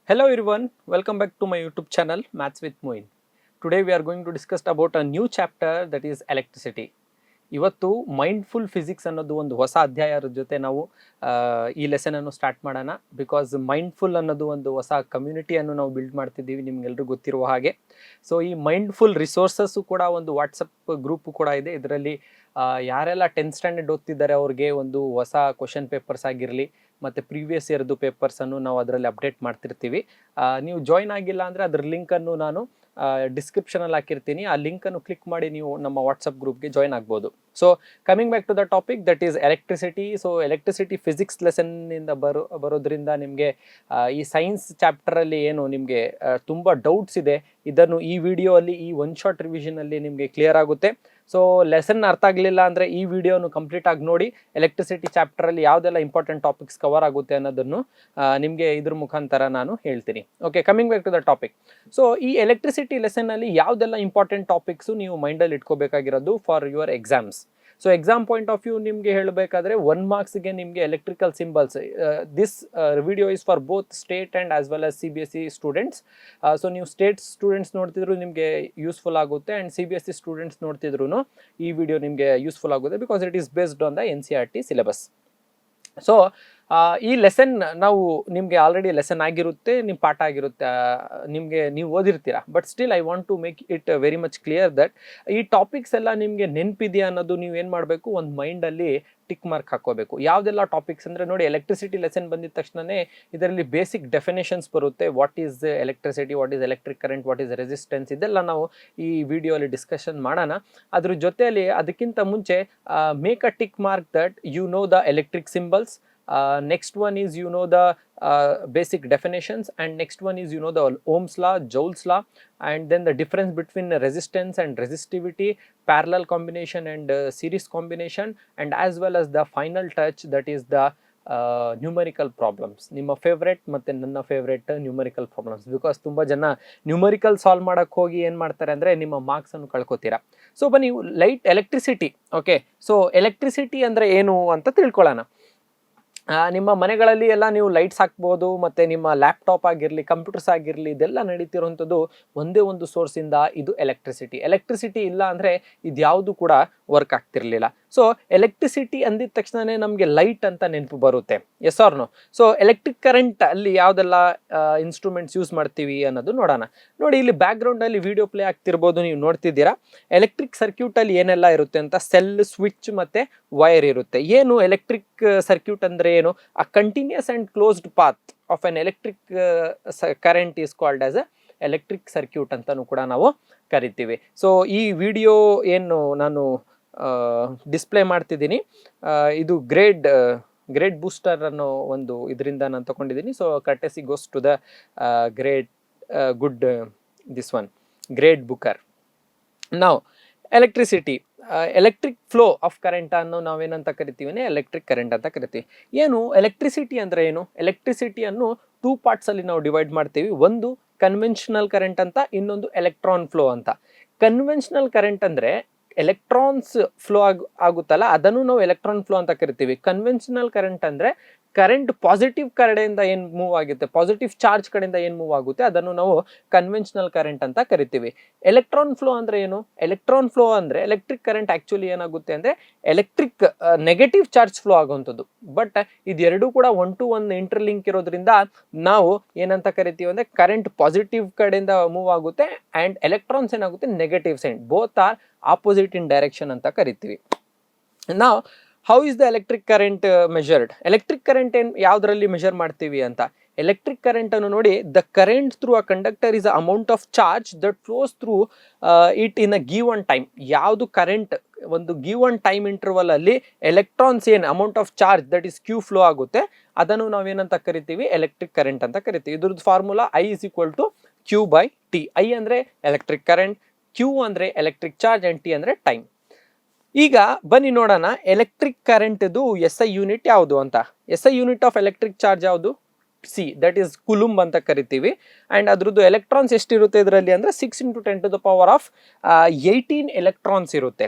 Hello everyone, welcome back to my YouTube channel Maths with Moin. Today we are going to discuss about a new chapter that is electricity. ಇವತ್ತು mindful physics ಅನ್ನೋದು ಒಂದು ಹೊಸ ಅಧ್ಯಾಯದ ಜೊತೆ ನಾವು ಈ lesson ಅನ್ನು ಸ್ಟಾರ್ಟ್ ಮಾಡೋಣ. ಬಿಕಾಸ್ ಮೈಂಡ್ಫುಲ್ ಅನ್ನೋದು ಒಂದು ಹೊಸ ಕಮ್ಯುನಿಟಿಯನ್ನು ನಾವು ಬಿಲ್ಡ್ ಮಾಡ್ತಿದ್ದೀವಿ, ನಿಮ್ಗೆಲ್ರಿಗೂ ಗೊತ್ತಿರುವ ಹಾಗೆ. ಸೊ ಈ ಮೈಂಡ್ಫುಲ್ ರಿಸೋರ್ಸಸ್ಸು ಕೂಡ ಒಂದು ವಾಟ್ಸಪ್ ಗ್ರೂಪ್ ಕೂಡ ಇದೆ. ಇದರಲ್ಲಿ ಯಾರೆಲ್ಲ 10th ಸ್ಟ್ಯಾಂಡರ್ಡ್ ಓದ್ತಿದ್ದಾರೆ ಅವ್ರಿಗೆ ಒಂದು ಹೊಸ ಕ್ವಶನ್ ಪೇಪರ್ಸ್ ಆಗಿರಲಿ ಮತ್ತು ಪ್ರೀವಿಯಸ್ ಇಯರ್ದು ಪೇಪರ್ಸನ್ನು ನಾವು ಅದರಲ್ಲಿ ಅಪ್ಡೇಟ್ ಮಾಡ್ತಿರ್ತೀವಿ. ನೀವು ಜಾಯ್ನ್ ಆಗಿಲ್ಲ ಅಂದರೆ ಅದ್ರ ಲಿಂಕನ್ನು ನಾನು ಡಿಸ್ಕ್ರಿಪ್ಷನಲ್ಲಿ ಹಾಕಿರ್ತೀನಿ. ಆ ಲಿಂಕನ್ನು ಕ್ಲಿಕ್ ಮಾಡಿ ನೀವು ನಮ್ಮ ವಾಟ್ಸಪ್ ಗ್ರೂಪ್ಗೆ ಜಾಯ್ನ್ ಆಗ್ಬೋದು. So coming back to the topic that is electricity. So electricity physics ಲೆಸನ್ನಿಂದ ಬರೋದ್ರಿಂದ ನಿಮಗೆ ಈ ಸೈನ್ಸ್ ಚಾಪ್ಟರಲ್ಲಿ ಏನು ನಿಮಗೆ ತುಂಬ ಡೌಟ್ಸ್ ಇದೆ, ಇದನ್ನು ಈ ವಿಡಿಯೋ ಅಲ್ಲಿ ಈ ಒನ್ ಶಾರ್ಟ್ ರಿವಿಷನಲ್ಲಿ ನಿಮಗೆ ಕ್ಲಿಯರ್ ಆಗುತ್ತೆ. ಸೊ ಲೆಸನ್ ಅರ್ಥ ಆಗಲಿಲ್ಲ ಅಂದರೆ ಈ ವಿಡಿಯೋನು ಕಂಪ್ಲೀಟ್ ಆಗಿ ನೋಡಿ. ಎಲೆಕ್ಟ್ರಿಸಿಟಿ ಚಾಪ್ಟರಲ್ಲಿ ಯಾವುದೆಲ್ಲ ಇಂಪಾರ್ಟೆಂಟ್ ಟಾಪಿಕ್ಸ್ ಕವರ್ ಆಗುತ್ತೆ ಅನ್ನೋದನ್ನು ನಿಮಗೆ ಇದ್ರ ಮುಖಾಂತರ ನಾನು ಹೇಳ್ತೀನಿ. Okay, coming back to the topic. So ಈ ಎಲೆಕ್ಟ್ರಿಸಿಟಿ ಲೆಸನ್ನಲ್ಲಿ ಯಾವುದೆಲ್ಲ ಇಂಪಾರ್ಟೆಂಟ್ ಟಾಪಿಕ್ಸು ನೀವು ಮೈಂಡಲ್ಲಿ ಇಟ್ಕೋಬೇಕಾಗಿರೋದು for your exams. So exam point of view ನಿಮಗೆ ಹೇಳಬೇಕಾದ್ರೆ 1 ಮಾರ್ಕ್ಸ್ಗೆ ನಿಮಗೆ electrical symbols, this video is for both state and as well as CBSE students. So ನೀವು ಸ್ಟೇಟ್ ಸ್ಟೂಡೆಂಟ್ಸ್ ನೋಡ್ತಿದ್ರು ನಿಮಗೆ ಯೂಸ್ಫುಲ್ ಆಗುತ್ತೆ, ಆ್ಯಂಡ್ CBSE ಸ್ಟೂಡೆಂಟ್ಸ್ ನೋಡ್ತಿದ್ರು ಈ ವಿಡಿಯೋ ನಿಮಗೆ ಯೂಸ್ಫುಲ್ ಆಗುತ್ತೆ because it is based on the NCERT syllabus. So ಈ lesson ನಾವು ನಿಮಗೆ ಆಲ್ರೆಡಿ ಲೆಸನ್ ಆಗಿರುತ್ತೆ, ನಿಮ್ಮ ಪಾಠ ಆಗಿರುತ್ತೆ, ನಿಮಗೆ ನೀವು ಓದಿರ್ತೀರ. But still I want to make it very much clear that ಈ ಟಾಪಿಕ್ಸ್ ಎಲ್ಲ ನಿಮಗೆ ನೆನಪಿದೆಯಾ ಅನ್ನೋದು ನೀವು ಏನು ಮಾಡಬೇಕು, ಒಂದು ಮೈಂಡಲ್ಲಿ ಟಿಕ್ ಮಾರ್ಕ್ ಹಾಕೋಬೇಕು. ಯಾವುದೆಲ್ಲ ಟಾಪಿಕ್ಸ್ ಅಂದರೆ ನೋಡಿ, ಎಲೆಕ್ಟ್ರಿಸಿಟಿ ಲೆಸನ್ ಬಂದಿದ ತಕ್ಷಣವೇ ಇದರಲ್ಲಿ ಬೇಸಿಕ್ ಡೆಫಿನೇಷನ್ಸ್ ಬರುತ್ತೆ. What is electricity, what is electric current, what is resistance, ಇದೆಲ್ಲ ನಾವು ಈ ವಿಡಿಯೋಲಿ ಡಿಸ್ಕಷನ್ ಮಾಡೋಣ. ಅದ್ರ ಜೊತೆಯಲ್ಲಿ ಅದಕ್ಕಿಂತ ಮುಂಚೆ make a tick mark that you know the electric symbols. Next one is you know the basic definitions, and next one is you know the Ohm's law, Joule's law, and then the difference between resistance and resistivity, parallel combination and series combination, and as well as the final touch, that is the numerical problems. ನಿಮ್ಮ favourite ಮತ್ತು ನನ್ನ favourite numerical problems. Because ತುಂಬ ಜನ numerical solve ಮಾಡೋಕ್ಕೆ ಹೋಗಿ ಏನು ಮಾಡ್ತಾರೆ ಅಂದರೆ ನಿಮ್ಮ ಮಾರ್ಕ್ಸನ್ನು ಕಳ್ಕೊತೀರಾ. ಸೊ ಬನ್ನಿ light electricity. Okay, so electricity ಅಂದರೆ ಏನು ಅಂತ ತಿಳ್ಕೊಳ್ಳೋಣ. ನಿಮ್ಮ ಮನೆಗಳಲ್ಲಿ ಎಲ್ಲ ನೀವು ಲೈಟ್ಸ್ ಹಾಕ್ಬೋದು, ಮತ್ತು ನಿಮ್ಮ ಲ್ಯಾಪ್ಟಾಪ್ ಆಗಿರಲಿ, ಕಂಪ್ಯೂಟರ್ಸ್ ಆಗಿರಲಿ, ಇದೆಲ್ಲ ನಡೀತಿರೋವಂಥದ್ದು ಒಂದೇ ಒಂದು ಸೋರ್ಸಿಂದ, ಇದು ಎಲೆಕ್ಟ್ರಿಸಿಟಿ. ಎಲೆಕ್ಟ್ರಿಸಿಟಿ ಇಲ್ಲ ಅಂದರೆ ಇದ್ಯಾವುದು ಕೂಡ ವರ್ಕ್ ಆಗ್ತಿರ್ಲಿಲ್ಲ. ಸೊ ಎಲೆಕ್ಟ್ರಿಸಿಟಿ ಅಂದಿದ ತಕ್ಷಣವೇ ನಮಗೆ ಲೈಟ್ ಅಂತ ನೆನಪು ಬರುತ್ತೆ. Yes or no? So electric current ಅಲ್ಲಿ ಯಾವುದೆಲ್ಲ ಇನ್ಸ್ಟ್ರೂಮೆಂಟ್ಸ್ ಯೂಸ್ ಮಾಡ್ತೀವಿ ಅನ್ನೋದು ನೋಡೋಣ. ನೋಡಿ, ಇಲ್ಲಿ ಬ್ಯಾಕ್ಗ್ರೌಂಡಲ್ಲಿ ವಿಡಿಯೋ ಪ್ಲೇ ಆಗ್ತಿರ್ಬೋದು, ನೀವು ನೋಡ್ತಿದ್ದೀರಾ. ಎಲೆಕ್ಟ್ರಿಕ್ ಸರ್ಕ್ಯೂಟಲ್ಲಿ ಏನೆಲ್ಲ ಇರುತ್ತೆ ಅಂತ, ಸೆಲ್, ಸ್ವಿಚ್ ಮತ್ತು ವೈರ್ ಇರುತ್ತೆ. ಏನು ಎಲೆಕ್ಟ್ರಿಕ್ ಸರ್ಕ್ಯೂಟ್ ಅಂದರೆ ಏನು? A continuous and closed path of an electric current is called as a electric circuit ಅಂತಲೂ ಕೂಡ ನಾವು ಕರಿತೀವಿ. ಸೊ ಈ ವಿಡಿಯೋ ಏನು ನಾನು ಡಿಸ್ಪ್ಲೇ ಮಾಡ್ತಿದ್ದೀನಿ, ಇದು ಗ್ರೇಡ್ ಬೂಸ್ಟರ್ ಅನ್ನೋ ಒಂದು ಇದರಿಂದ ನಾನು ತಗೊಂಡಿದ್ದೀನಿ. So courtesy goes to the good this one, grade booker. ನಾವು electricity, electric flow of current ಅನ್ನು ನಾವೇನಂತ ಕರಿತೀವಿ, ಎಲೆಕ್ಟ್ರಿಕ್ ಕರೆಂಟ್ ಅಂತ ಕರಿತೀವಿ. ಏನು ಎಲೆಕ್ಟ್ರಿಸಿಟಿ ಅಂದರೆ ಏನು? ಎಲೆಕ್ಟ್ರಿಸಿಟಿಯನ್ನು 2 ಪಾರ್ಟ್ಸಲ್ಲಿ ನಾವು ಡಿವೈಡ್ ಮಾಡ್ತೀವಿ. ಒಂದು ಕನ್ವೆನ್ಷನಲ್ ಕರೆಂಟ್ ಅಂತ, ಇನ್ನೊಂದು ಎಲೆಕ್ಟ್ರಾನ್ ಫ್ಲೋ ಅಂತ. ಕನ್ವೆನ್ಷನಲ್ ಕರೆಂಟ್ ಅಂದರೆ ಎಲೆಕ್ಟ್ರಾನ್ಸ್ ಫ್ಲೋ ಆಗುತ್ತಲ್ಲ, ಅದನ್ನು ನಾವು ಎಲೆಕ್ಟ್ರಾನ್ ಫ್ಲೋ ಅಂತ ಕರಿತೀವಿ. ಕನ್ವೆನ್ಷನಲ್ ಕರೆಂಟ್ ಅಂದರೆ ಕರೆಂಟ್ ಪಾಸಿಟಿವ್ ಕಡೆಯಿಂದ ಏನು ಮೂವ್ ಆಗುತ್ತೆ, ಪಾಸಿಟಿವ್ ಚಾರ್ಜ್ ಕಡೆಯಿಂದ ಏನು ಮೂವ್ ಆಗುತ್ತೆ, ಅದನ್ನು ನಾವು ಕನ್ವೆನ್ಷನಲ್ ಕರೆಂಟ್ ಅಂತ ಕರಿತೀವಿ. ಎಲೆಕ್ಟ್ರಾನ್ ಫ್ಲೋ ಅಂದರೆ ಏನು? ಎಲೆಕ್ಟ್ರಾನ್ ಫ್ಲೋ ಅಂದರೆ ಎಲೆಕ್ಟ್ರಿಕ್ ಕರೆಂಟ್ ಆ್ಯಕ್ಚುಲಿ ಏನಾಗುತ್ತೆ ಅಂದರೆ ಎಲೆಕ್ಟ್ರಿಕ್ ನೆಗೆಟಿವ್ ಚಾರ್ಜ್ ಫ್ಲೋ ಆಗುವಂಥದ್ದು. ಬಟ್ ಇದೆರಡೂ ಕೂಡ 1 to 1 ಇಂಟರ್ಲಿಂಕ್ ಇರೋದ್ರಿಂದ ನಾವು ಏನಂತ ಕರಿತೀವಿ ಅಂದರೆ ಕರೆಂಟ್ ಪಾಸಿಟಿವ್ ಕಡೆಯಿಂದ ಮೂವ್ ಆಗುತ್ತೆ, ಆ್ಯಂಡ್ ಎಲೆಕ್ಟ್ರಾನ್ಸ್ ಏನಾಗುತ್ತೆ negative side. Both are opposite in direction ಅಂತ ಕರಿತೀವಿ. ನಾವು how is the electric current measured? Electric current ಏನು ಯಾವುದರಲ್ಲಿ ಮೆಷರ್ ಮಾಡ್ತೀವಿ ಅಂತ, ಎಲೆಕ್ಟ್ರಿಕ್ ಕರೆಂಟ್ ಅನ್ನು ನೋಡಿ, the current through a conductor is a amount of charge that flows through it in a given time. ಯಾವುದು ಕರೆಂಟ್ ಒಂದು ಗಿವನ್ ಟೈಮ್ ಇಂಟರ್ವಲ್ ಅಲ್ಲಿ electrons ಏನು amount of charge that is Q flow ಆಗುತ್ತೆ, ಅದನ್ನು ನಾವೇನಂತ ಕರಿತೀವಿ, ಎಲೆಕ್ಟ್ರಿಕ್ ಕರೆಂಟ್ ಅಂತ ಕರಿತೀವಿ. ಇದ್ರದ್ದು formula I is equal to Q/T. I ಅಂದರೆ ಎಲೆಕ್ಟ್ರಿಕ್ ಕರೆಂಟ್, Q ಅಂದರೆ ಎಲೆಕ್ಟ್ರಿಕ್ ಚಾರ್ಜ್, ಆ್ಯಂಡ್ T ಅಂದರೆ ಟೈಮ್. ಈಗ ಬನ್ನಿ ನೋಡೋಣ ಎಲೆಕ್ಟ್ರಿಕ್ ಕರೆಂಟ್ದು SI ಯೂನಿಟ್ ಯಾವುದು ಅಂತ. SI unit of electric charge ಯಾವುದು? C, ದಟ್ ಈಸ್ ಕುಲುಂಬ್ ಅಂತ ಕರಿತೀವಿ. ಆ್ಯಂಡ್ ಅದ್ರದ್ದು ಎಲೆಕ್ಟ್ರಾನ್ಸ್ ಎಷ್ಟಿರುತ್ತೆ ಇದರಲ್ಲಿ ಅಂದರೆ 6 × 10⁻18 ಎಲೆಕ್ಟ್ರಾನ್ಸ್ ಇರುತ್ತೆ.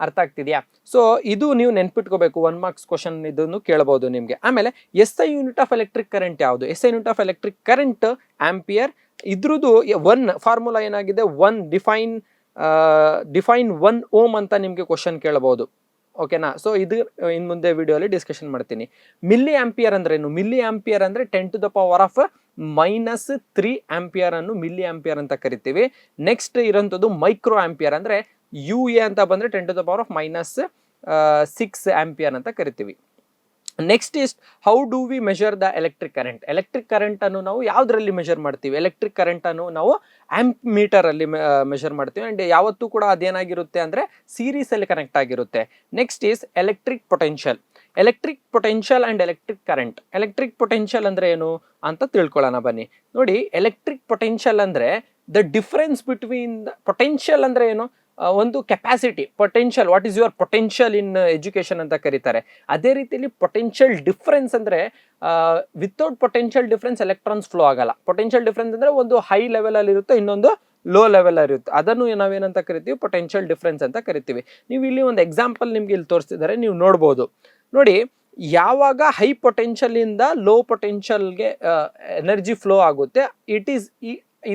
ಅರ್ಥ ಆಗ್ತಿದೆಯಾ? ಸೊ ಇದು ನೀವು ನೆನ್ಪಿಟ್ಕೋಬೇಕು, 1 ಮಾರ್ಕ್ಸ್ ಕ್ವಶನ್ ಇದನ್ನು ಕೇಳಬಹುದು ನಿಮಗೆ. ಆಮೇಲೆ SI unit of electric current ಯಾವುದು? SI unit of electric current ampere. ಇದ್ರದ್ದು 1 ಫಾರ್ಮುಲಾ ಏನಾಗಿದೆ, 1 ಡಿಫೈನ್ 1 ಓಮ್ ಅಂತ ನಿಮಗೆ ಕ್ವಶನ್ ಕೇಳಬಹುದು. ಓಕೆನಾ? ಸೊ ಇದು ಇನ್ ಮುಂದೆ ವಿಡಿಯೋಲಿ ಡಿಸ್ಕಷನ್ ಮಾಡ್ತೀನಿ. ಮಿಲಿ ಆಂಪಿಯರ್ ಅಂದ್ರೆ ಏನು? ಮಿಲಿ ಆಂಪಿಯರ್ ಅಂದ್ರೆ 10⁻³ ಆಂಪಿಯರ್ ಅನ್ನು ಮಿಲಿ ಆಂಪಿಯರ್ ಅಂತ ಕರಿತೀವಿ. ನೆಕ್ಸ್ಟ್ ಇರೋಂಥದ್ದು ಮೈಕ್ರೋ ಆಂಪಿಯರ್ ಅಂದ್ರೆ UA ಅಂತ ಬಂದ್ರೆ 10⁻⁶ ಆಂಪಿಯರ್ ಅಂತ ಕರಿತೀವಿ. Next is how do we measure the electric current? Electric current ಅನ್ನು ನಾವು ಯಾವ್ದ್ರಲ್ಲಿ ಮೆಷರ್ ಮಾಡ್ತೀವಿ? ಎಲೆಕ್ಟ್ರಿಕ್ ಕರೆಂಟ್ ಅನ್ನು ನಾವು ಆಂಪ್ ಮೀಟರ್ ಅಲ್ಲಿ ಮೆಷರ್ ಮಾಡ್ತೀವಿ. ಅಂಡ್ ಯಾವತ್ತೂ ಕೂಡ ಅದೇನಾಗಿರುತ್ತೆ ಅಂದ್ರೆ ಸೀರೀಸ್ ಅಲ್ಲಿ ಕನೆಕ್ಟ್ ಆಗಿರುತ್ತೆ. Next is electric potential. Electric potential and electric current. Electric potential ಅಂದ್ರೆ ಏನು ಅಂತ ತಿಳ್ಕೊಳ್ಳೋಣ ಬನ್ನಿ. ನೋಡಿ, ಎಲೆಕ್ಟ್ರಿಕ್ ಪೊಟೆನ್ಷಿಯಲ್ ಅಂದ್ರೆ ದ ಡಿಫರೆನ್ಸ್ ಬಿಟ್ವೀನ್ ಪೊಟೆನ್ಷಿಯಲ್ ಅಂದ್ರೆ ಏನು? ಒಂದು capacity. Potential, what is your potential in education ಅಂತ ಕರೀತಾರೆ. ಅದೇ ರೀತಿಯಲ್ಲಿ ಪೊಟೆನ್ಷಿಯಲ್ ಡಿಫರೆನ್ಸ್ ಅಂದ್ರೆ without potential difference electrons flow ಆಗಲ್ಲ. ಪೊಟೆನ್ಷಿಯಲ್ ಡಿಫರೆನ್ಸ್ ಅಂದ್ರೆ ಒಂದು ಹೈ ಲೆವೆಲ್ ಅಲ್ಲಿ ಇರುತ್ತೆ, ಇನ್ನೊಂದು ಲೋ ಲೆವೆಲ್ ಅಲ್ಲಿ ಇರುತ್ತೆ. ಅದನ್ನು ನಾವೇನಂತ ಕರಿತೀವಿ? ಪೊಟೆನ್ಷಿಯಲ್ ಡಿಫರೆನ್ಸ್ ಅಂತ ಕರಿತೀವಿ. ನೀವು ಇಲ್ಲಿ ಒಂದು ಎಕ್ಸಾಂಪಲ್ ನಿಮ್ಗೆ ಇಲ್ಲಿ ತೋರಿಸ್ತಿದ್ದಾರೆ, ನೀವು ನೋಡ್ಬೋದು. ನೋಡಿ, ಯಾವಾಗ ಹೈ ಪೊಟೆನ್ಷಿಯಲ್ ಇಂದ ಲೋ ಪೊಟೆನ್ಷಿಯಲ್ಗೆ ಎನರ್ಜಿ ಫ್ಲೋ ಆಗುತ್ತೆ,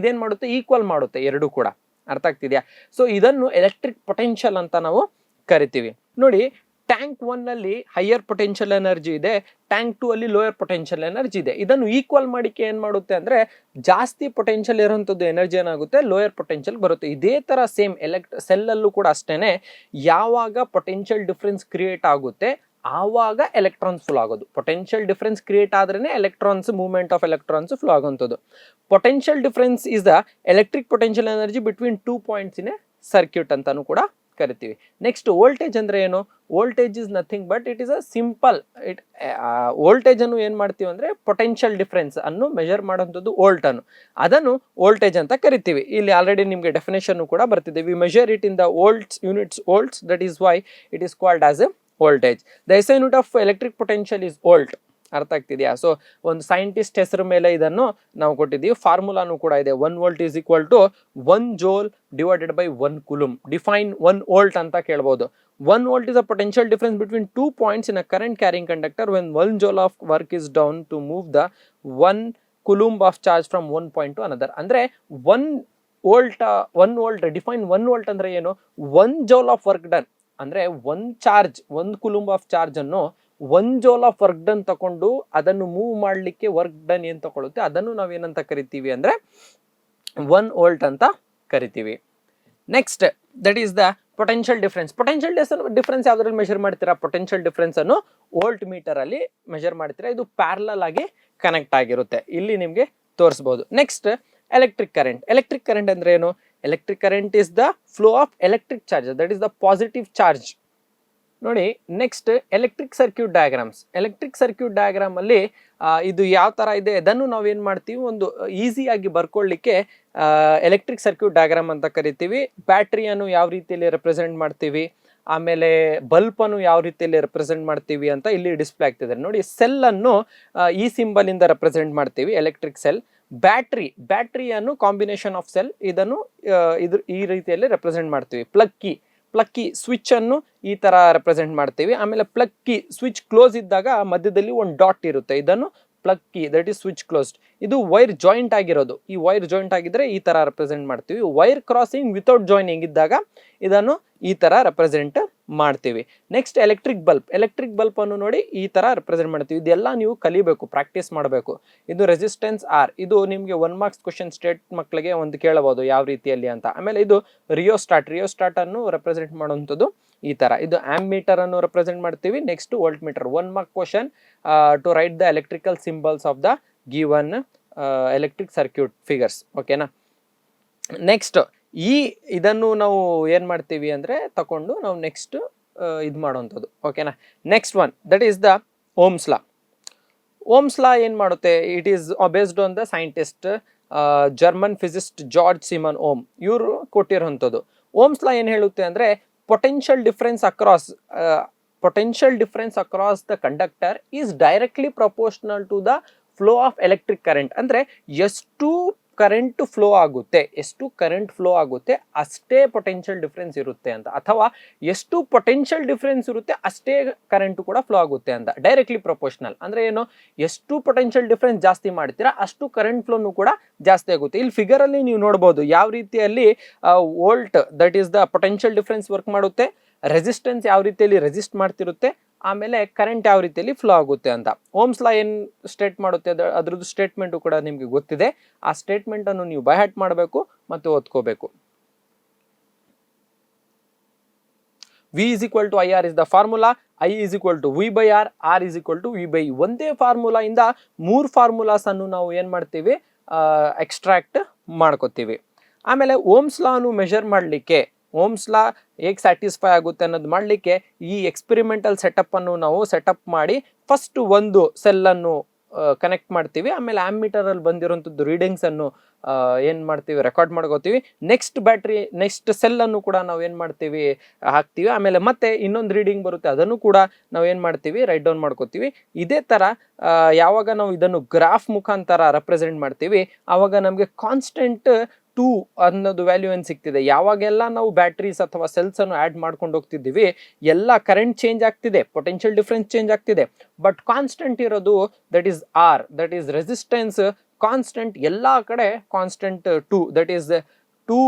ಇದೇನ್ ಮಾಡುತ್ತೆ? ಈಕ್ವಲ್ ಮಾಡುತ್ತೆ ಎರಡು ಕೂಡ. ಅರ್ಥ ಆಗ್ತಿದ್ಯಾ? ಸೊ ಇದನ್ನು ಎಲೆಕ್ಟ್ರಿಕ್ ಪೊಟೆನ್ಷಿಯಲ್ ಅಂತ ನಾವು ಕರಿತೀವಿ. ನೋಡಿ, ಟ್ಯಾಂಕ್ 1 ಅಲ್ಲಿ ಹೈಯರ್ ಪೊಟೆನ್ಷಿಯಲ್ ಎನರ್ಜಿ ಇದೆ, ಟ್ಯಾಂಕ್ 2 ಅಲ್ಲಿ ಲೋಯರ್ ಪೊಟೆನ್ಷಿಯಲ್ ಎನರ್ಜಿ ಇದೆ. ಇದನ್ನು ಈಕ್ವಲ್ ಮಾಡಿಕೆ ಏನ್ ಮಾಡುತ್ತೆ ಅಂದ್ರೆ ಜಾಸ್ತಿ ಪೊಟೆನ್ಷಿಯಲ್ ಇರುವಂತದ್ದು ಎನರ್ಜಿ ಏನಾಗುತ್ತೆ? ಲೋಯರ್ ಪೊಟೆನ್ಷಿಯಲ್ ಬರುತ್ತೆ. ಇದೇ ತರ ಸೇಮ್ ಸೆಲ್ ಅಲ್ಲೂ ಕೂಡ ಅಷ್ಟೇನೆ, ಯಾವಾಗ ಪೊಟೆನ್ಷಿಯಲ್ ಡಿಫರೆನ್ಸ್ ಕ್ರಿಯೇಟ್ ಆಗುತ್ತೆ ಆವಾಗ ಎಲೆಕ್ಟ್ರಾನ್ಸ್ ಫ್ಲೋ ಆಗೋದು. ಪೊಟೆನ್ಷಿಯಲ್ ಡಿಫರೆನ್ಸ್ ಕ್ರಿಯೇಟ್ ಆದ್ರೇನೆ electrons, movement of electrons flow ಆಗುವಂಥದ್ದು. Potential difference is the electric potential energy between 2 points in a circuit ಅಂತಾನು ಕೂಡ ಕರಿತೀವಿ. ನೆಕ್ಸ್ಟ್ ವೋಲ್ಟೇಜ್ ಅಂದ್ರೆ ಏನು? Voltage is nothing but it is a simple voltage ಅನ್ನು ಏನ್ ಮಾಡ್ತೀವಿ ಅಂದ್ರೆ ಪೊಟೆನ್ಷಿಯಲ್ ಡಿಫರೆನ್ಸ್ ಅನ್ನು ಮೆಜರ್ ಮಾಡುವಂಥದ್ದು ವೋಲ್ಟ್ ಅನ್ನು, ಅದನ್ನು ವೋಲ್ಟೇಜ್ ಅಂತ ಕರಿತೀವಿ. ಇಲ್ಲಿ ಆಲ್ರೆಡಿ ನಿಮಗೆ ಡೆಫಿನೇಷನ್ ಕೂಡ ಬರ್ತಿದೆ. V measure it in the volts units volts, that is why it is called as A voltage. The SI unit of electric potential is volt. ಅರ್ಥ ಆಗ್ತಿದೆಯಾ? ಸೊ ಒಂದು ಸೈಂಟಿಸ್ಟ್ ಹೆಸರು ಮೇಲೆ ಇದನ್ನು ನಾವು ಕೊಟ್ಟಿದ್ದೀವಿ. ಫಾರ್ಮುಲಾನು ಕೂಡ ಇದೆ. 1 volt is equal to 1 joule divided by 1 coulomb. Define 1 volt ಅಂತ ಕೇಳ್ಬೋದು. 1 volt is a potential difference between 2 points in a current carrying conductor when 1 joule of work is done to move the 1 coulomb of charge from one point to another. ಅಂದ್ರೆ 1 volt define 1 volt ಅಂದ್ರೆ ಏನು? 1 joule of work done ಅಂದ್ರೆ 1 charge, 1 ಕುಲುಂಬ್ of charge ಅನ್ನು 1 joule of work done ತಕೊಂಡು ಅದನ್ನು move ಮಾಡ್ಲಿಕ್ಕೆ work done ಏನ್ ತಗೊಳುತ್ತೆ ಅದನ್ನು ನಾವೇನಂತ ಕರಿತೀವಿ ಅಂದ್ರೆ 1 ವೋಲ್ಟ್ ಅಂತ ಕರಿತೀವಿ. Next that is the potential difference. Potential difference ಯಾವ್ದ್ರಲ್ಲಿ ಮೆಷರ್ ಮಾಡ್ತೀರಾ? ಪೊಟೆನ್ಷಿಯಲ್ ಡಿಫರೆನ್ಸ್ ಅನ್ನು ವೋಲ್ಟ್ ಮೀಟರ್ ಅಲ್ಲಿ ಮೆಷರ್ ಮಾಡ್ತೀರಾ. ಇದು ಪ್ಯಾರಲಲ್ ಆಗಿ ಕನೆಕ್ಟ್ ಆಗಿರುತ್ತೆ, ಇಲ್ಲಿ ನಿಮ್ಗೆ ತೋರಿಸಬಹುದು. Next electric current. Electric current ಅಂದ್ರೆ ಏನು? Electric current is the flow of electric charge, that is the positive charge. ನೋಡಿ, next electric circuit diagrams. Electric circuit diagram ಅಲ್ಲಿ ಇದು ಯಾವ ತರ ಇದೆ ಅದನ್ನು ನಾವೇನ್ ಮಾಡ್ತೀವಿ, ಒಂದು ಈಸಿಯಾಗಿ ಬರ್ಕೊಳ್ಳಿಕ್ಕೆ ಎಲೆಕ್ಟ್ರಿಕ್ ಸರ್ಕ್ಯೂಟ್ ಡಯಾಗ್ರಾಮ್ ಅಂತ ಕರಿತೀವಿ. ಬ್ಯಾಟ್ರಿಯನ್ನು ಯಾವ ರೀತಿಯಲ್ಲಿ ರೆಪ್ರೆಸೆಂಟ್ ಮಾಡ್ತೀವಿ, ಆಮೇಲೆ ಬಲ್ಪ್ ಅನ್ನು ಯಾವ ರೀತಿಯಲ್ಲಿ ರೆಪ್ರೆಸೆಂಟ್ ಮಾಡ್ತೀವಿ ಅಂತ ಇಲ್ಲಿ ಡಿಸ್ಪ್ಲೇ ಆಗ್ತಿದೆ. ನೋಡಿ, ಸೆಲ್ ಅನ್ನು ಈ ಸಿಂಬಲ್ ಇಂದ ರೆಪ್ರೆಸೆಂಟ್ ಮಾಡ್ತೀವಿ, ಎಲೆಕ್ಟ್ರಿಕ್ ಸೆಲ್. ಬ್ಯಾಟ್ರಿಯನ್ನು ಕಾಂಬಿನೇಷನ್ ಆಫ್ ಸೆಲ್, ಇದನ್ನು ಈ ರೀತಿಯಲ್ಲಿ ರೆಪ್ರೆಸೆಂಟ್ ಮಾಡ್ತೀವಿ. ಪ್ಲಗ್ ಕೀ ಸ್ವಿಚ್ ಅನ್ನು ಈ ತರ ರೆಪ್ರೆಸೆಂಟ್ ಮಾಡ್ತೀವಿ. ಆಮೇಲೆ ಪ್ಲಗ್ ಕೀ ಸ್ವಿಚ್ ಕ್ಲೋಸ್ ಇದ್ದಾಗ ಮಧ್ಯದಲ್ಲಿ ಒಂದು ಡಾಟ್ ಇರುತ್ತೆ, ಇದನ್ನು plug key, that is switch closed. ಇದು ವೈರ್ ಜಾಯಿಂಟ್ ಆಗಿರೋದು, ಈ ವೈರ್ ಜಾಯಿಂಟ್ ಆಗಿದ್ರೆ ಈ ತರ ರೆಪ್ರೆಸೆಂಟ್ ಮಾಡ್ತೀವಿ. ವೈರ್ ಕ್ರಾಸಿಂಗ್ ವಿತೌಟ್ ಜಾಯಿನಿಂಗ್ ಇದ್ದಾಗ ಇದನ್ನು ಈ ತರ ರೆಪ್ರೆಸೆಂಟ್ ಮಾಡ್ತೀವಿ. ನೆಕ್ಸ್ಟ್ ಎಲೆಕ್ಟ್ರಿಕ್ ಬಲ್ಪ್ ಅನ್ನು ನೋಡಿ ಈ ತರ ರೆಪ್ರೆಸೆಂಟ್ ಮಾಡ್ತೀವಿ. ಇದೆಲ್ಲ ನೀವು ಕಲಿಬೇಕು, ಪ್ರಾಕ್ಟೀಸ್ ಮಾಡಬೇಕು. ಇದು ರೆಸಿಸ್ಟೆನ್ಸ್ ಆರ್, ಇದು ನಿಮಗೆ 1 ಮಾರ್ಕ್ಸ್ ಕ್ವಶನ್ ಸ್ಟೇಟ್ ಮಕ್ಕಳಿಗೆ ಒಂದು ಕೇಳಬಹುದು ಯಾವ ರೀತಿಯಲ್ಲಿ ಅಂತ. ಆಮೇಲೆ ಇದು ರಿಯೋಸ್ಟಾಟ್ ಅನ್ನು ರೆಪ್ರೆಸೆಂಟ್ ಮಾಡುವಂಥದ್ದು ಈ ತರ. ಇದು ಆಂಪ್ ಮೀಟರ್ ಅನ್ನು ರೆಪ್ರೆಸೆಂಟ್ ಮಾಡ್ತೀವಿ. Next voltmeter. 1 mark question to write the electrical symbols of the given electric circuit figures. ಓಕೆನಾ? ನೆಕ್ಸ್ಟ್ ಇದನ್ನು ನಾವು ಏನ್ ಮಾಡ್ತೀವಿ ಅಂದ್ರೆ ತಕೊಂಡು ನಾವು ನೆಕ್ಸ್ಟ್ ಇದು ಮಾಡುವಂಥದ್ದು. ಓಕೆನಾ? Next one that is the Ohm's law. ಏನ್ ಮಾಡುತ್ತೆ? It is based on the scientist German physicist George Simon Ohm, ಇವರು ಕೊಟ್ಟಿರುವಂಥದ್ದು. ಓಮ್ಸ್ ಲಾ ಏನ್ ಹೇಳುತ್ತೆ ಅಂದ್ರೆ potential difference across the conductor is directly proportional to the flow of electric current. ಅಂದ್ರೆ ಎಷ್ಟು current flow ಆಗುತ್ತೆ, ಎಷ್ಟು ಕರೆಂಟ್ ಫ್ಲೋ ಆಗುತ್ತೆ ಅಷ್ಟೇ ಪೊಟೆನ್ಷಿಯಲ್ ಡಿಫ್ರೆನ್ಸ್ ಇರುತ್ತೆ ಅಂತ, ಅಥವಾ ಎಷ್ಟು ಪೊಟೆನ್ಷಿಯಲ್ ಡಿಫ್ರೆನ್ಸ್ ಇರುತ್ತೆ ಅಷ್ಟೇ ಕರೆಂಟ್ ಕೂಡ ಫ್ಲೋ ಆಗುತ್ತೆ ಅಂತ. ಡೈರೆಕ್ಟ್ಲಿ ಪ್ರೊಪೋರ್ಷನಲ್ ಅಂದ್ರೆ ಏನು, ಎಷ್ಟು ಪೊಟೆನ್ಷಿಯಲ್ ಡಿಫ್ರೆನ್ಸ್ ಜಾಸ್ತಿ ಮಾಡ್ತೀರಾ ಅಷ್ಟು ಕರೆಂಟ್ ಫ್ಲೋನು ಕೂಡ ಜಾಸ್ತಿ ಆಗುತ್ತೆ. ಇಲ್ಲಿ ಫಿಗರ್ ಅಲ್ಲಿ ನೀವು ನೋಡಬಹುದು ಯಾವ ರೀತಿಯಲ್ಲಿ volt that is the potential difference work ಮಾಡುತ್ತೆ, ರೆಸಿಸ್ಟೆನ್ಸ್ ಯಾವ ರೀತಿಯಲ್ಲಿ ರೆಸಿಸ್ಟ್ ಮಾಡ್ತಿರುತ್ತೆ, ಆಮೇಲೆ ಕರೆಂಟ್ ಯಾವ ರೀತಿಯಲ್ಲಿ ಫ್ಲೋ ಆಗುತ್ತೆ ಅಂತ. ಓಮ್ಸ್ ಲಾ ಏನ್ ಸ್ಟೇಟ್ ಮಾಡುತ್ತೆ ಅದ್ರದ್ದು ಸ್ಟೇಟ್ಮೆಂಟ್ ಕೂಡ ನಿಮ್ಗೆ ಗೊತ್ತಿದೆ. ಆ ಸ್ಟೇಟ್ಮೆಂಟ್ ಅನ್ನು ನೀವು ಬೈ ಹಾರ್ಟ್ ಮಾಡಬೇಕು ಮತ್ತು ಓದ್ಕೋಬೇಕು. V is equal to IR is the formula, I is equal to V by R is equal to V by E. ಒಂದೇ ಫಾರ್ಮುಲಾ ಇಂದ 3 ಫಾರ್ಮುಲಾಸ್ ಅನ್ನು ನಾವು ಏನ್ ಮಾಡ್ತೀವಿ, ಎಕ್ಸ್ಟ್ರಾಕ್ಟ್ ಮಾಡ್ಕೋತೀವಿ. ಆಮೇಲೆ ಓಮ್ಸ್ ಲಾ ಅನ್ನು ಮೆಜರ್ ಮಾಡಲಿಕ್ಕೆ, ಓಮ್ಸ್ ಲಾ ಹೇಗೆ ಸ್ಯಾಟಿಸ್ಫೈ ಆಗುತ್ತೆ ಅನ್ನೋದು ಮಾಡಲಿಕ್ಕೆ ಈ ಎಕ್ಸ್ಪೆರಿಮೆಂಟಲ್ ಸೆಟಪ್ ಅನ್ನು ನಾವು ಸೆಟಪ್ ಮಾಡಿ ಫಸ್ಟ್ ಒಂದು ಸೆಲ್ ಅನ್ನು ಕನೆಕ್ಟ್ ಮಾಡ್ತೀವಿ. ಆಮೇಲೆ ಆಮ್ಮೀಟರ್ ಅಲ್ಲಿ ಬಂದಿರುವಂಥದ್ದು ರೀಡಿಂಗ್ಸ್ ಅನ್ನು ಏನ್ ಮಾಡ್ತೀವಿ, ರೆಕಾರ್ಡ್ ಮಾಡ್ಕೋತೀವಿ. ನೆಕ್ಸ್ಟ್ ಸೆಲ್ ಅನ್ನು ಕೂಡ ನಾವು ಏನ್ ಮಾಡ್ತೀವಿ, ಹಾಕ್ತೀವಿ. ಆಮೇಲೆ ಮತ್ತೆ ಇನ್ನೊಂದು ರೀಡಿಂಗ್ ಬರುತ್ತೆ, ಅದನ್ನು ಕೂಡ ನಾವು ಏನ್ ಮಾಡ್ತೀವಿ, ರೈಟ್ ಡೌನ್ ಮಾಡ್ಕೋತೀವಿ. ಇದೇ ತರ ಯಾವಾಗ ನಾವು ಇದನ್ನು ಗ್ರಾಫ್ ಮುಖಾಂತರ ರೆಪ್ರೆಸೆಂಟ್ ಮಾಡ್ತೀವಿ ಆವಾಗ ನಮಗೆ ಕಾನ್ಸ್ಟೆಂಟ್ 2 ಅನ್ನೋದು ವ್ಯಾಲ್ಯೂ ಏನು ಸಿಗ್ತಿದೆ. ಯಾವಾಗೆಲ್ಲ ನಾವು ಬ್ಯಾಟ್ರೀಸ್ ಅಥವಾ ಸೆಲ್ಸ್ ಅನ್ನು ಆಡ್ ಮಾಡ್ಕೊಂಡು ಹೋಗ್ತಿದ್ದೀವಿ ಎಲ್ಲ ಕರೆಂಟ್ ಚೇಂಜ್ ಆಗ್ತಿದೆ, ಪೊಟೆನ್ಷಿಯಲ್ ಡಿಫ್ರೆನ್ಸ್ ಚೇಂಜ್ ಆಗ್ತಿದೆ, ಬಟ್ ಕಾನ್ಸ್ಟೆಂಟ್ ಇರೋದು that is R, that is resistance constant ಎಲ್ಲ ಕಡೆ ಕಾನ್ಸ್ಟೆಂಟ್ 2, ದಟ್ ಈಸ್ 2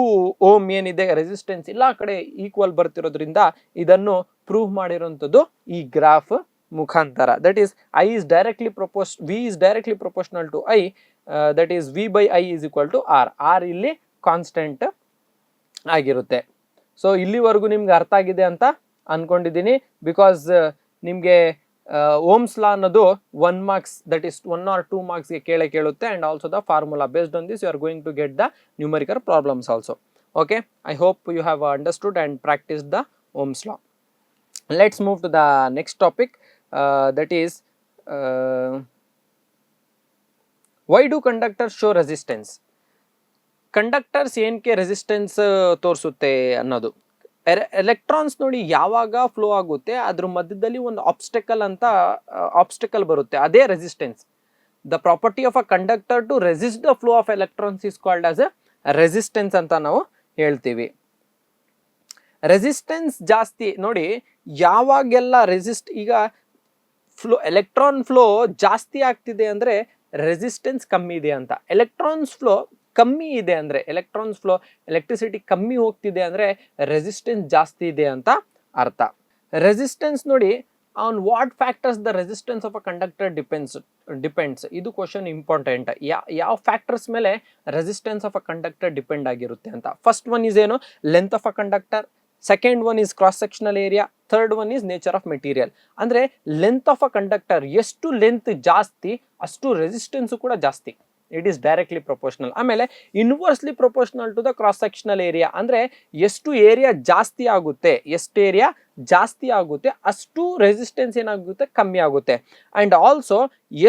ಓಮ್ ಏನಿದೆ ರೆಸಿಸ್ಟೆನ್ಸ್ ಎಲ್ಲ ಕಡೆ ಈಕ್ವಲ್ ಬರ್ತಿರೋದ್ರಿಂದ ಇದನ್ನು ಪ್ರೂವ್ ಮಾಡಿರುವಂಥದ್ದು ಈ ಗ್ರಾಫ್ ಮುಖಾಂತರ. That is I is directly V is directly proportional to I, that is V by I is equal to R. R ಇಲ್ಲಿ ಕಾನ್ಸ್ಟೆಂಟ್ ಆಗಿರುತ್ತೆ. ಸೊ ಇಲ್ಲಿವರೆಗೂ ನಿಮ್ಗೆ ಅರ್ಥ ಆಗಿದೆ ಅಂತ ಅನ್ಕೊಂಡಿದ್ದೀನಿ. ಬಿಕಾಸ್ ನಿಮಗೆ ಓಮ್ಸ್ ಲಾ ಅನ್ನೋದು 1 marks, ದಟ್ ಈಸ್ 1 or 2 marksಗೆ ಕೇಳುತ್ತೆ. And also the formula based on this you are going to get the numerical problems also. Okay, I hope you have understood and practise the Ohm's law. Let's move to the next topic, that is why do conductors show resistance? Conductors ಏನಕ್ಕೆ resistance ತೋರಿಸುತ್ತೆ ಅನ್ನೋದು. Electrons ನೋಡಿ ಯಾವಾಗ flow ಆಗುತ್ತೆ ಅದ್ರ ಮಧ್ಯದಲ್ಲಿ ಒಂದು obstacle ಬರುತ್ತೆ, ಅದೇ resistance. The property of a conductor to resist the flow of electrons is called as A resistance ಅಂತ ನಾವು ಹೇಳ್ತೀವಿ. ರೆಸಿಸ್ಟೆನ್ಸ್ ಜಾಸ್ತಿ ನೋಡಿ ಯಾವಾಗೆಲ್ಲ ಈಗ ಎಲೆಕ್ಟ್ರಾನ್ ಫ್ಲೋ ಜಾಸ್ತಿ ಆಗ್ತಿದೆ ಅಂದ್ರೆ ರೆಸಿಸ್ಟೆನ್ಸ್ ಕಮ್ಮಿ ಇದೆ ಅಂತ. ಎಲೆಕ್ಟ್ರಾನ್ಸ್ ಫ್ಲೋ ಕಮ್ಮಿ ಇದೆ ಅಂದ್ರೆ, ಎಲೆಕ್ಟ್ರಾನ್ಸ್ ಫ್ಲೋ ಎಲೆಕ್ಟ್ರಿಸಿಟಿ ಕಮ್ಮಿ ಹೋಗ್ತಿದೆ ಅಂದ್ರೆ ರೆಸಿಸ್ಟೆನ್ಸ್ ಜಾಸ್ತಿ ಇದೆ ಅಂತ ಅರ್ಥ. ರೆಸಿಸ್ಟೆನ್ಸ್ ನೋಡಿ on what factors the resistance of a conductor depends. ಇದು ಕ್ವಶನ್ ಇಂಪಾರ್ಟೆಂಟ್. ಯಾವ ಫ್ಯಾಕ್ಟರ್ಸ್ ಮೇಲೆ resistance of a conductor depend ಆಗಿರುತ್ತೆ ಅಂತ. ಫಸ್ಟ್ ಒನ್ ಇಸ್ ಏನು, length of a conductor. Second one is cross sectional area. Third one is nature of material. ಅಂದ್ರೆ length of a conductor, ಎಷ್ಟು length ಜಾಸ್ತಿ ಅಷ್ಟು resistance ಕೂಡ ಜಾಸ್ತಿ. It is directly proportional. ಆಮೇಲೆ inversely proportional to the cross sectional area. ಅಂದ್ರೆ ಎಷ್ಟು area ಜಾಸ್ತಿ ಆಗುತ್ತೆ, ಎಷ್ಟು ಏರಿಯಾ ಜಾಸ್ತಿ ಆಗುತ್ತೆ ಅಷ್ಟು ರೆಸಿಸ್ಟೆನ್ಸ್ ಏನಾಗುತ್ತೆ, ಕಮ್ಮಿ ಆಗುತ್ತೆ. ಅಂಡ್ ಆಲ್ಸೋ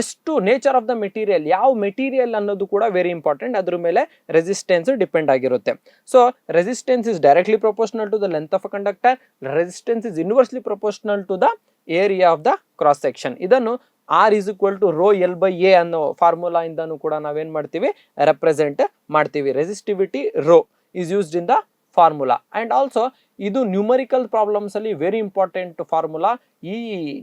ಎಷ್ಟು ನೇಚರ್ ಆಫ್ ದ ಮೆಟೀರಿಯಲ್, ಯಾವ ಮೆಟೀರಿಯಲ್ ಅನ್ನೋದು ಕೂಡ ವೆರಿ ಇಂಪಾರ್ಟೆಂಟ್, ಅದ್ರ ಮೇಲೆ ರೆಸಿಸ್ಟೆನ್ಸ್ ಡಿಪೆಂಡ್ ಆಗಿರುತ್ತೆ. So resistance is directly proportional to the length of a conductor, resistance is inversely proportional to the area of the cross section. ಇದನ್ನು R is equal to rho L by A ಅನ್ನೋ formula ಇಂದನೂ ಕೂಡ ನಾವೇನ್ ಮಾಡ್ತೀವಿ, represent ಮಾಡ್ತೀವಿ. Resistivity rho is used in the formula. And also ಇದು numerical problems ಅಲ್ಲಿ very important formula. ಈ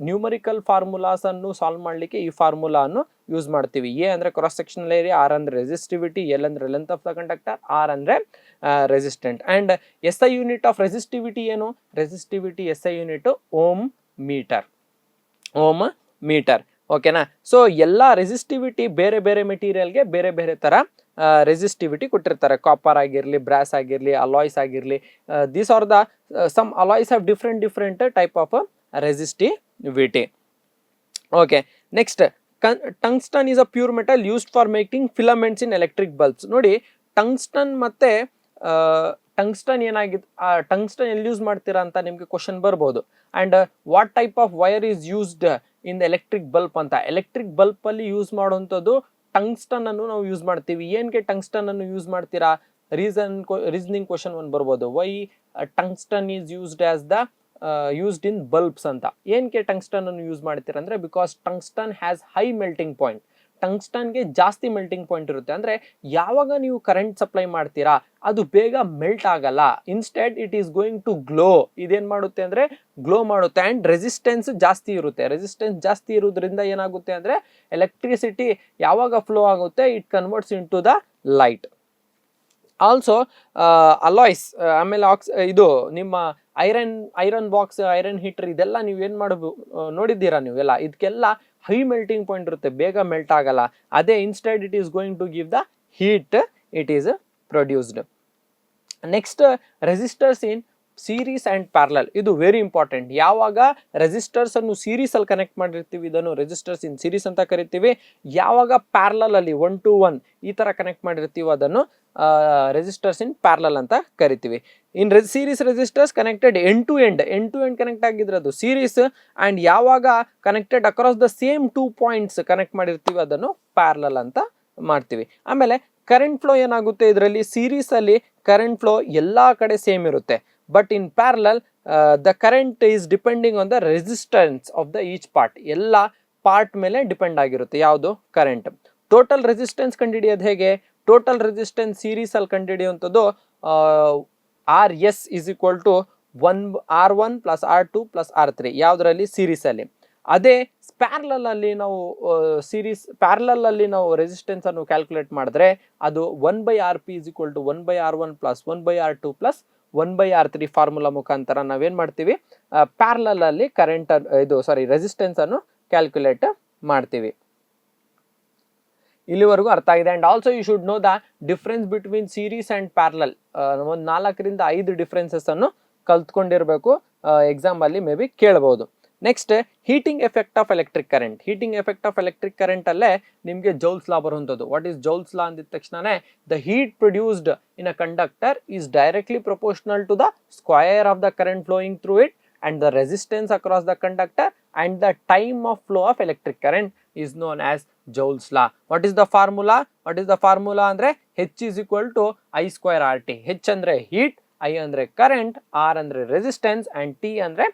ನ್ಯೂಮರಿಕಲ್ ಫಾರ್ಮುಲಾಸ್ ಅನ್ನು ಸಾಲ್ವ್ ಮಾಡ್ಲಿಕ್ಕೆ ಈ ಫಾರ್ಮುಲಾ ಅನ್ನು ಯೂಸ್ ಮಾಡ್ತೀವಿ. ಎ ಅಂದ್ರೆ ಕ್ರಾಸ್ ಸೆಕ್ಷನಲ್ ಏರಿಯಾ, ಆರ್ ಅಂದ್ರೆ ರೆಸಿಸ್ಟಿವಿಟಿ, ಎಲ್ ಅಂದ್ರೆ length of the conductor, R ಅಂದ್ರೆ resistant. And S I unit of resistivity ಏನು, resistivity S I unit ohm metre. ಓಕೆನಾ. ಸೊ ಎಲ್ಲ ರೆಸಿಸ್ಟಿವಿಟಿ ಬೇರೆ ಬೇರೆ ಮೆಟೀರಿಯಲ್ಗೆ ಬೇರೆ ಬೇರೆ ತರ ರೆಸಿಸ್ಟಿವಿಟಿ ಕೊಟ್ಟಿರ್ತಾರೆ. ಕಾಪರ್ ಆಗಿರ್ಲಿ, ಬ್ರಾಸ್ ಆಗಿರ್ಲಿ, ಅಲಾಯ್ಸ್ ಆಗಿರ್ಲಿ, these are the some alloys have different type of resistivity. Okay, next tungsten is a pure metal used for making filaments in electric bulbs. ನೋಡಿ ಟಂಗ್ಸ್ಟನ್ ಮತ್ತೆ ಟಂಗ್ಸ್ಟನ್ ಏನಾಗಿದೆ, ಟಂಗ್ಸ್ಟನ್ ಎಲ್ಲಿ use ಮಾಡ್ತೀರಾ ಅಂತ ನಿಮ್ಗೆ ಕ್ವಶನ್ ಬರ್ಬೋದು. And what type of wire is used in the electric bulb ಅಂತ. Electric bulb ಅಲ್ಲಿ ಯೂಸ್ ಮಾಡುವಂಥದ್ದು ಟಂಗ್ಸ್ಟನ್ ಅನ್ನು ನಾವು ಯೂಸ್ ಮಾಡ್ತೀವಿ. ಏನಕ್ಕೆ ಟಂಗ್ಸ್ಟನ್ ಅನ್ನು ಯೂಸ್ ಮಾಡ್ತೀರಾ, ರೀಸನಿಂಗ್ ಕ್ವಶನ್ ಒಂದು ಬರ್ಬೋದು. Why tungsten is used in bulbs ಅಂತ. ಏನಕ್ಕೆ ಟಂಗ್ಸ್ಟನ್ ಅನ್ನು ಯೂಸ್ ಮಾಡ್ತೀರಾ ಅಂದ್ರೆ because tungsten has high melting point. ಟಂಗ್ಸ್ಟನ್ಗೆ ಜಾಸ್ತಿ ಮೆಲ್ಟಿಂಗ್ ಪಾಯಿಂಟ್ ಇರುತ್ತೆ. ಅಂದರೆ ಯಾವಾಗ ನೀವು ಕರೆಂಟ್ ಸಪ್ಲೈ ಮಾಡ್ತೀರಾ ಅದು ಬೇಗ ಮೆಲ್ಟ್ ಆಗಲ್ಲ, instead it is going to glow. ಇದೇನು ಮಾಡುತ್ತೆ ಅಂದರೆ ಗ್ಲೋ ಮಾಡುತ್ತೆ ಆ್ಯಂಡ್ ರೆಸಿಸ್ಟೆನ್ಸ್ ಜಾಸ್ತಿ ಇರುತ್ತೆ. ರೆಸಿಸ್ಟೆನ್ಸ್ ಜಾಸ್ತಿ ಇರೋದ್ರಿಂದ ಏನಾಗುತ್ತೆ ಅಂದರೆ ಎಲೆಕ್ಟ್ರಿಸಿಟಿ ಯಾವಾಗ ಫ್ಲೋ ಆಗುತ್ತೆ it converts into the light. Also alloys, ಆಮೇಲೆ ಇದು ನಿಮ್ಮ ಐರನ್ ಬಾಕ್ಸ್, ಐರನ್ ಹೀಟರ್ ಇದೆಲ್ಲ ನೀವು ಏನು ನೋಡಿದ್ದೀರಾ ನೀವೆಲ್ಲ, ಇದಕ್ಕೆಲ್ಲ ಹೈ ಮೆಲ್ಟಿಂಗ್ ಪಾಯಿಂಟ್ ಇರುತ್ತೆ, ಬೇಗ ಮೆಲ್ಟ್ ಆಗಲ್ಲ. ಅದೇ instead it is going to give the heat it is produced. Next resistors in series and parallel. ಇದು ವೆರಿ ಇಂಪಾರ್ಟೆಂಟ್. ಯಾವಾಗ ರೆಸಿಸ್ಟರ್ಸ್ ಅನ್ನು ಸೀರೀಸ್ ಅಲ್ಲಿ ಕನೆಕ್ಟ್ ಮಾಡಿರ್ತೀವಿ ಇದನ್ನು ರೆಸಿಸ್ಟರ್ಸ್ ಇನ್ ಸೀರೀಸ್ ಅಂತ ಕರಿತೀವಿ. ಯಾವಾಗ ಪ್ಯಾರಲಲ್ ಅಲ್ಲಿ 1 to 1 ಈ ತರ ಕನೆಕ್ಟ್ ಮಾಡಿರ್ತೀವಿ ಅದನ್ನು ರೆಸಿಸ್ಟರ್ಸ್ ಇನ್ ಪ್ಯಾರಲಲ್ ಅಂತ ಕರಿತೀವಿ. In series resistors connected end to end connect ಆಗಿದ್ರೆ ಅದು ಸೀರೀಸ್, ಅಂಡ್ ಯಾವಾಗ connected across the same 2 points connect ಮಾಡಿರ್ತೀವಿ ಅದನ್ನು ಪ್ಯಾರಲಲ್ ಅಂತ ಮಾಡ್ತೀವಿ. ಆಮೇಲೆ ಕರೆಂಟ್ ಫ್ಲೋ ಏನಾಗುತ್ತೆ ಇದರಲ್ಲಿ, ಸೀರೀಸ್ ಅಲ್ಲಿ ಕರೆಂಟ್ ಫ್ಲೋ ಎಲ್ಲಾ ಕಡೆ ಸೇಮ್ ಇರುತ್ತೆ, but in parallel the current is depending on the resistance of the each part. ಎಲ್ಲ ಪಾರ್ಟ್ ಮೇಲೆ ಡಿಪೆಂಡ್ ಆಗಿರುತ್ತೆ ಯಾವುದು ಕರೆಂಟ್. ಟೋಟಲ್ ರೆಸಿಸ್ಟೆನ್ಸ್ ಕಂಡುಹಿಡಿಯೋದು ಹೇಗೆ, ಟೋಟಲ್ ರೆಸಿಸ್ಟೆನ್ಸ್ ಸೀರೀಸ್ ಅಲ್ಲಿ ಕಂಡುಹಿಡಿಯುವಂಥದ್ದು RS is equal to R1 plus R2 plus R3 ಯಾವುದರಲ್ಲಿ series ಅಲ್ಲಿ. ಅದೇ parallel ಅಲ್ಲಿ ನಾವು ಪ್ಯಾರಲಲ್ ಅಲ್ಲಿ ನಾವು ರೆಸಿಸ್ಟೆನ್ಸ್ ಅನ್ನು ಕ್ಯಾಲ್ಕುಲೇಟ್ ಮಾಡಿದ್ರೆ ಅದು 1/Rp is equal to 1/R1 plus 1/R2 plus 1/R3 formula ಮುಖಾಂತರ ನಾವೇನ್ ಮಾಡ್ತೀವಿ, ಪ್ಯಾರಲಲ್ ಅಲ್ಲಿ ಕರೆಂಟ್ ರೆಸಿಸ್ಟೆನ್ಸ್ ಅನ್ನು ಕ್ಯಾಲ್ಕುಲೇಟ್ ಮಾಡ್ತೀವಿ. ಇಲ್ಲಿವರೆಗೂ ಅರ್ಥ ಆಗಿದೆ. And also you should know the difference between series and parallel. ಒಂದು 4 ರಿಂದ 5 ಡಿಫ್ರೆನ್ಸಸ್ ಅನ್ನು ಕಲ್ತ್ಕೊಂಡಿರ್ಬೇಕು, ಎಕ್ಸಾಮ್ ಅಲ್ಲಿ ಮೇ ಬಿ ಕೇಳಬಹುದು. Next heating effect of electric current. Heating effect of electric current ಅಲ್ಲೇ ನಿಮಗೆ ಜೌಲ್ಸ್ ಲಾ ಬರುವಂಥದ್ದು. ವಾಟ್ ಈಸ್ ಜೌಲ್ಸ್ ಲಾ ಅಂದಿದ ತಕ್ಷಣನೇ the heat produced in a conductor is directly proportional to the square of the current flowing through it and the resistance across the conductor and the time of flow of electric current is known as Joule's law. What is the formula? ಅಂದ್ರೆ H is equal to I square RT. H ಅಂದ್ರೆ heat, I ಅಂದ್ರೆ current, R ಅಂದ್ರೆ resistance and T ಅಂದ್ರೆ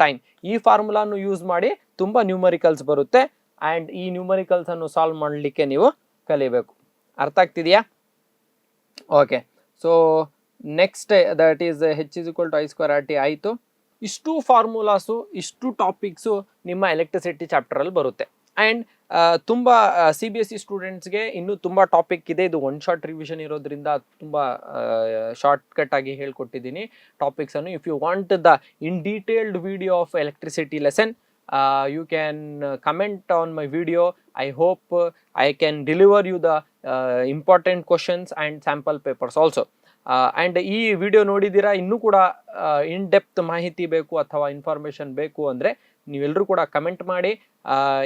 time. ಈ ಫಾರ್ಮುಲಾನು use ಮಾಡಿ ತುಂಬಾ numericals ಬರುತ್ತೆ and ಈ ನ್ಯೂಮರಿಕಲ್ಸ್ ಅನ್ನು ಸಾಲ್ವ್ ಮಾಡಲಿಕ್ಕೆ ನೀವು ಕಲಿಬೇಕು. ಅರ್ಥ ಆಗ್ತಿದೆಯಾ? Okay, so next that is H is equal to I square RT ಆಯಿತು. ಇಷ್ಟು ಫಾರ್ಮುಲಾಸು, ಇಷ್ಟು ಟಾಪಿಕ್ಸು ನಿಮ್ಮ ಎಲೆಕ್ಟ್ರಿಸಿಟಿ ಚಾಪ್ಟರಲ್ಲಿ ಬರುತ್ತೆ. ಆ್ಯಂಡ್ ತುಂಬ CBSE ಸ್ಟೂಡೆಂಟ್ಸ್ಗೆ ಇನ್ನೂ ತುಂಬ ಟಾಪಿಕ್ ಇದೆ. ಇದು 1 ಶಾರ್ಟ್ ರಿವಿಷನ್ ಇರೋದ್ರಿಂದ ತುಂಬ ಶಾರ್ಟ್ಕಟ್ ಆಗಿ ಹೇಳ್ಕೊಟ್ಟಿದ್ದೀನಿ ಟಾಪಿಕ್ಸನ್ನು. If you want the in detailed video of electricity lesson, you can comment on my video. I hope I can deliver you the important questions and sample papers also. And ಈ video ನೋಡಿದ್ದೀರಾ, ಇನ್ನೂ ಕೂಡ in depth ಮಾಹಿತಿ ಬೇಕು ಅಥವಾ information ಬೇಕು ಅಂದರೆ ನೀವೆಲ್ಲರೂ ಕೂಡ ಕಮೆಂಟ್ ಮಾಡಿ,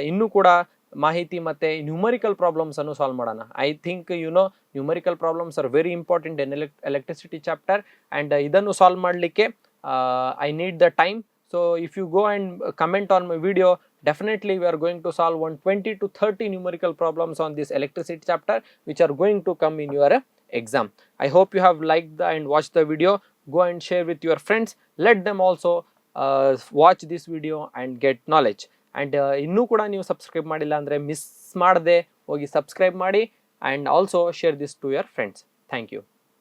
ಇನ್ನೂ ಕೂಡ ಮಾಹಿತಿ ಮತ್ತು ನ್ಯೂಮರಿಕಲ್ ಪ್ರಾಬ್ಲಮ್ಸ್ ಅನ್ನು ಸಾಲ್ವ್ ಮಾಡೋಣ. I think numerical problems are very important in electricity chapter. And ಇದನ್ನು ಸಾಲ್ವ್ ಮಾಡಲಿಕ್ಕೆ I need the time. So if you go and comment on my video, definitely we are going to solve 20 to 30 numerical problems on this electricity chapter which are going to come in your exam. I hope you have liked and watched the video. Go and share with your friends. Let them also watch this video and get knowledge. And ಇನ್ನೂ ಕೂಡ ನೀವು subscribe ಮಾಡಿಲ್ಲ ಅಂದರೆ miss ಮಾಡದೆ ಹೋಗಿ subscribe ಮಾಡಿ and also share this to your friends. Thank you.